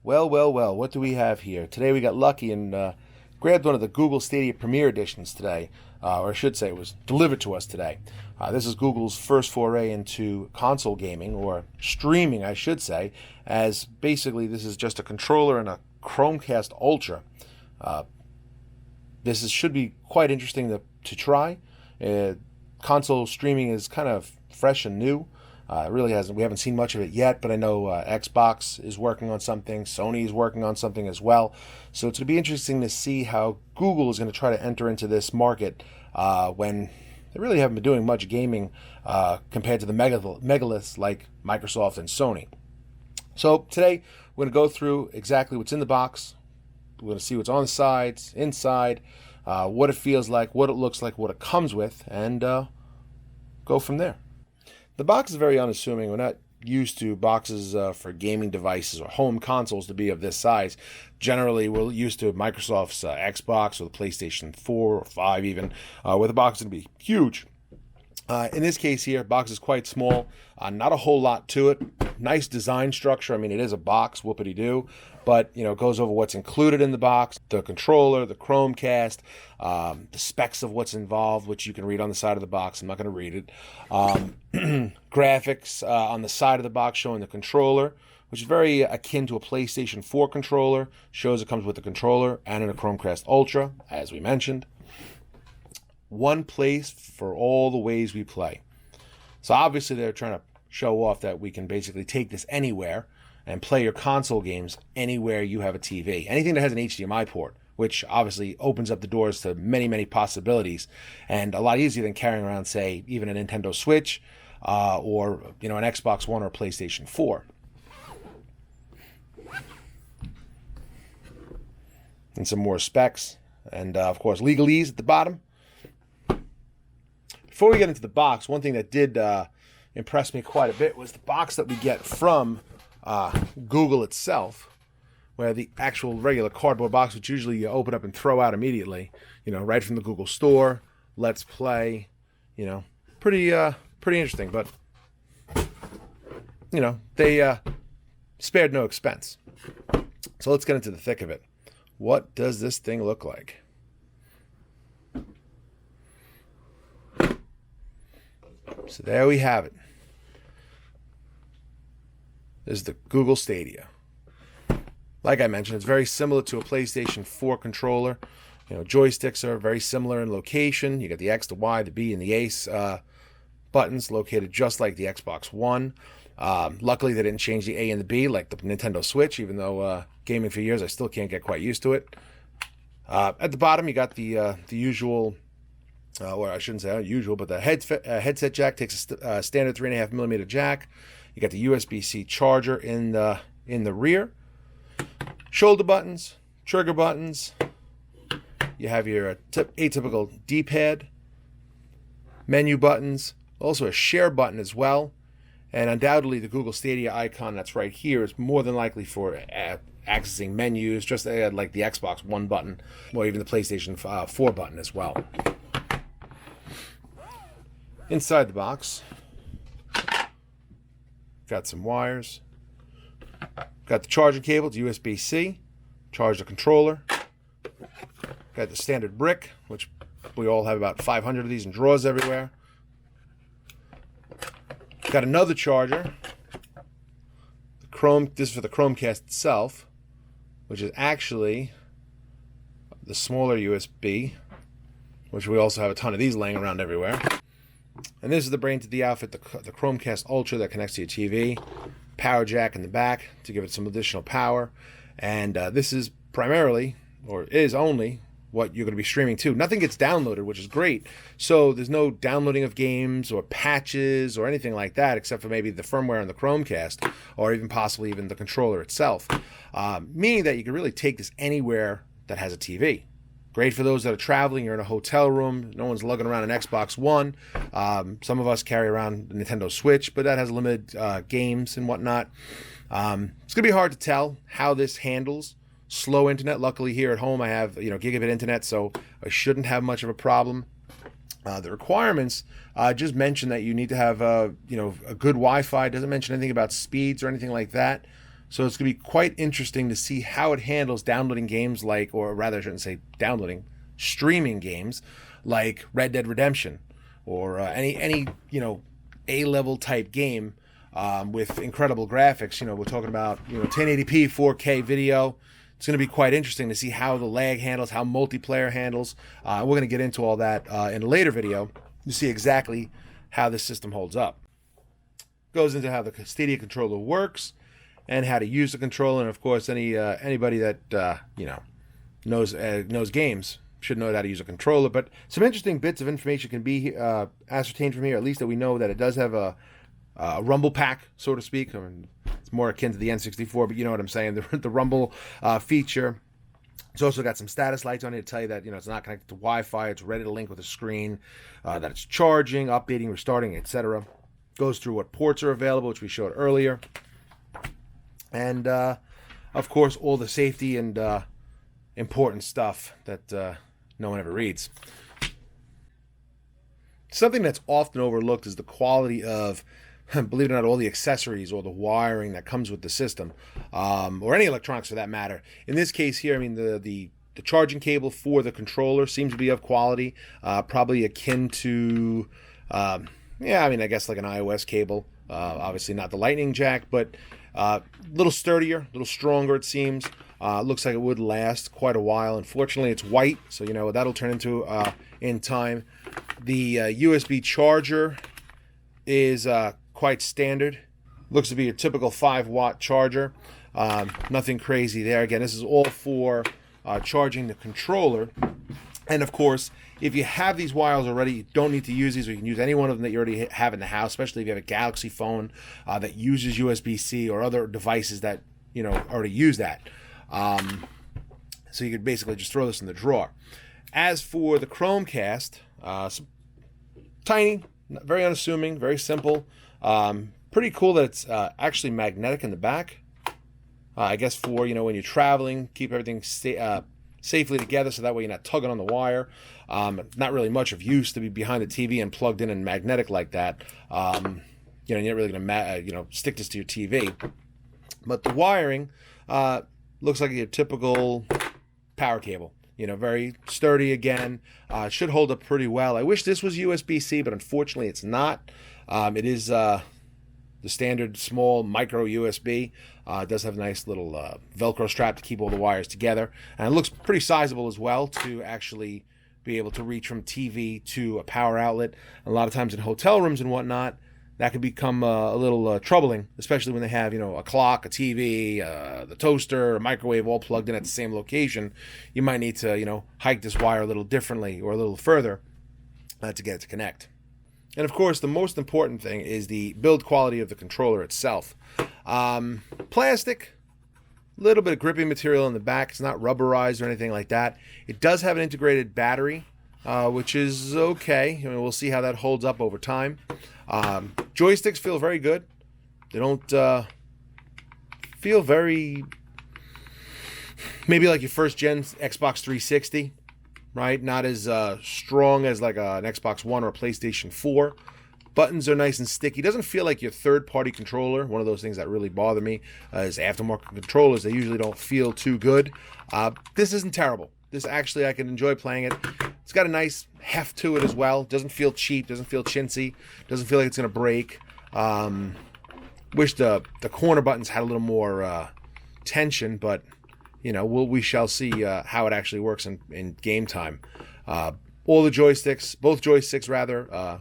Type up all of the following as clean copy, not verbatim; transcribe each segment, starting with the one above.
Well, what do we have here? Today we got lucky and grabbed one of the Google Stadia Premiere Editions today, or I should say it was delivered to us today. This is Google's first foray into console gaming, or streaming I should say, as basically this is just a controller and a Chromecast Ultra. Should be quite interesting to try. Console streaming is kind of fresh and new. We haven't seen much of it yet, but I know Xbox is working on something, Sony is working on something as well. So it's going to be interesting to see how Google is going to try to enter into this market when they really haven't been doing much gaming compared to the megaliths like Microsoft and Sony. So today we're going to go through exactly what's in the box. We're going to see what's on the sides, inside, what it feels like, what it looks like, what it comes with, and go from there. The box is very unassuming. We're not used to boxes for gaming devices or home consoles to be of this size. Generally, we're used to Microsoft's Xbox or the PlayStation 4 or 5 even, where the box is going to be huge. In this case here, the box is quite small. Not a whole lot to it. Nice design structure. I mean, it is a box, whoopity-doo. But, it goes over what's included in the box, the controller, the Chromecast, the specs of what's involved, which you can read on the side of the box. I'm not going to read it. Graphics on the side of the box showing the controller, which is very akin to a PlayStation 4 controller. Shows it comes with the controller and in a Chromecast Ultra, as we mentioned. One place for all the ways we play. So obviously they're trying to show off that we can basically take this anywhere and play your console games anywhere you have a TV. Anything that has an HDMI port, which obviously opens up the doors to many, many possibilities, and a lot easier than carrying around, say, even a Nintendo Switch or an Xbox One or PlayStation 4. And some more specs, and of course legalese at the bottom. Before we get into the box, one thing that did impress me quite a bit was the box that we get from Google itself, where the actual regular cardboard box, which usually you open up and throw out immediately, right from the Google Store, Let's Play, pretty interesting, but, they spared no expense. So let's get into the thick of it. What does this thing look like? So there we have it. This is the Google Stadia. Like I mentioned, it's very similar to a PlayStation 4 controller. Joysticks are very similar in location. You got the X, the Y, the B, and the A buttons located just like the Xbox One. Luckily, they didn't change the A and the B like the Nintendo Switch, even though gaming for years, I still can't get quite used to it. At the bottom, you got the usual, or I shouldn't say unusual, but the headset jack takes a standard 3.5mm jack. You got the USB-C charger in the rear. Shoulder buttons, trigger buttons. You have your atypical D-pad, menu buttons, also a share button as well. And undoubtedly the Google Stadia icon that's right here is more than likely for accessing menus, just like the Xbox One button, or even the PlayStation 4 button as well. Inside the box, got some wires. Got the charging cable, it's USB-C. Charge the controller. Got the standard brick, which we all have about 500 of these in drawers everywhere. Got another charger. This is for the Chromecast itself, which is actually the smaller USB, which we also have a ton of these laying around everywhere. And this is the brain to the outfit, the Chromecast Ultra that connects to your TV. Power jack in the back to give it some additional power. And this is primarily, or is only, what you're going to be streaming to. Nothing gets downloaded, which is great. So there's no downloading of games or patches or anything like that, except for maybe the firmware on the Chromecast, or even possibly even the controller itself. Meaning that you can really take this anywhere that has a TV. Great for those that are traveling. You're in a hotel room. No one's lugging around an Xbox One. Some of us carry around the Nintendo Switch, but that has limited games and whatnot. It's going to be hard to tell how this handles slow internet. Luckily here at home I have gigabit internet, so I shouldn't have much of a problem. The requirements just mention that you need to have a good Wi-Fi. It doesn't mention anything about speeds or anything like that. So it's going to be quite interesting to see how it handles downloading games like, or rather I shouldn't say downloading, streaming games like Red Dead Redemption or any A-level type game with incredible graphics. We're talking about 1080p 4K video. It's going to be quite interesting to see how the lag handles, how multiplayer handles. We're going to get into all that in a later video to see exactly how this system holds up. Goes into how the Stadia controller works and how to use the controller, and of course, anybody that knows games should know how to use a controller. But some interesting bits of information can be ascertained from here. At least that we know that it does have a rumble pack, so to speak. I mean, it's more akin to the N64, but you know what I'm saying. The rumble feature. It's also got some status lights on it to tell you that it's not connected to Wi-Fi. It's ready to link with a screen, that it's charging, updating, restarting, etc. Goes through what ports are available, which we showed earlier. And, of course, all the safety and important stuff that no one ever reads. Something that's often overlooked is the quality of, believe it or not, all the accessories or the wiring that comes with the system, or any electronics for that matter. In this case here, I mean, the charging cable for the controller seems to be of quality, probably akin to, I guess like an iOS cable. Obviously not the lightning jack, but a little sturdier, a little stronger it seems. Looks like it would last quite a while. Unfortunately, it's white, so that'll turn into in time. The USB charger is quite standard. Looks to be a typical 5-watt charger. Nothing crazy there. Again, this is all for charging the controller. And of course, if you have these wires already, you don't need to use these, or you can use any one of them that you already have in the house, especially if you have a Galaxy phone that uses USB-C or other devices that already use that. So you could basically just throw this in the drawer. As for the Chromecast, tiny, very unassuming, very simple. Pretty cool that it's actually magnetic in the back. I guess for when you're traveling, keep everything safely together, so that way you're not tugging on the wire. Not really much of use to be behind the TV and plugged in and magnetic like that. You're not really going to stick this to your TV. But the wiring looks like a typical power cable. Very sturdy again. Should hold up pretty well. I wish this was USB-C, but unfortunately it's not. It is the standard small micro USB. It does have a nice little Velcro strap to keep all the wires together. And it looks pretty sizable as well to actually be able to reach from TV to a power outlet. A lot of times in hotel rooms and whatnot, that can become a little troubling, especially when they have, a clock, a TV, the toaster, a microwave all plugged in at the same location. You might need to, hike this wire a little differently or a little further to get it to connect. And of course, the most important thing is the build quality of the controller itself. Plastic, a little bit of gripping material in the back. It's not rubberized or anything like that. It does have an integrated battery, which is okay. We'll see how that holds up over time. Joysticks feel very good. They don't feel very, maybe like your first gen Xbox 360, right? Not as strong as like an Xbox One or a PlayStation 4. Buttons are nice and sticky. Doesn't feel like your third-party controller. One of those things that really bother me is aftermarket controllers. They usually don't feel too good. This isn't terrible. This actually, I can enjoy playing it. It's got a nice heft to it as well. Doesn't feel cheap. Doesn't feel chintzy. Doesn't feel like it's going to break. Wish the corner buttons had a little more tension, but we shall see how it actually works in game time. All the joysticks, both joysticks rather,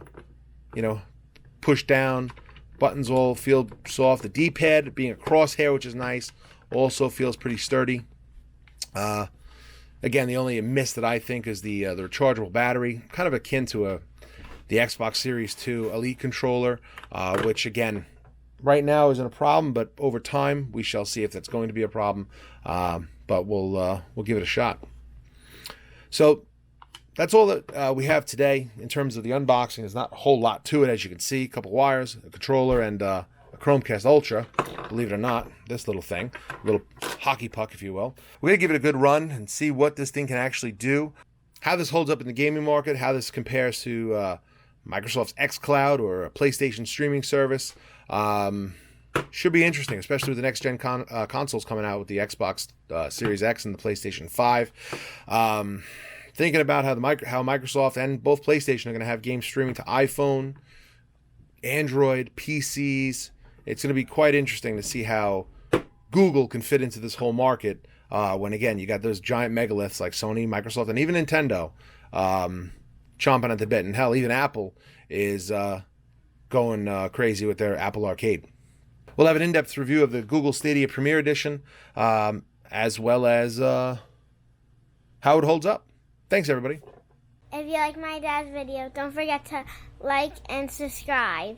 push down. Buttons all feel soft. The D-pad being a crosshair, which is nice, also feels pretty sturdy. Again, the only miss that I think is the rechargeable battery, kind of akin to the Xbox Series 2 Elite controller, which again, right now isn't a problem, but over time we shall see if that's going to be a problem. But we'll give it a shot. So that's all that we have today in terms of the unboxing. There's not a whole lot to it, as you can see. A couple wires, a controller, and a Chromecast Ultra. Believe it or not, this little thing, a little hockey puck, if you will. We're going to give it a good run and see what this thing can actually do. how this holds up in the gaming market, how this compares to Microsoft's xCloud or a PlayStation streaming service. Should be interesting, especially with the next-gen consoles coming out with the Xbox Series X and the PlayStation 5. Thinking about how Microsoft and both PlayStation are going to have game streaming to iPhone, Android, PCs. It's going to be quite interesting to see how Google can fit into this whole market when, again, you got those giant megaliths like Sony, Microsoft, and even Nintendo chomping at the bit. And hell, even Apple is going crazy with their Apple Arcade. We'll have an in-depth review of the Google Stadia Premiere Edition, as well as how it holds up. Thanks, everybody. If you like my dad's video, don't forget to like and subscribe.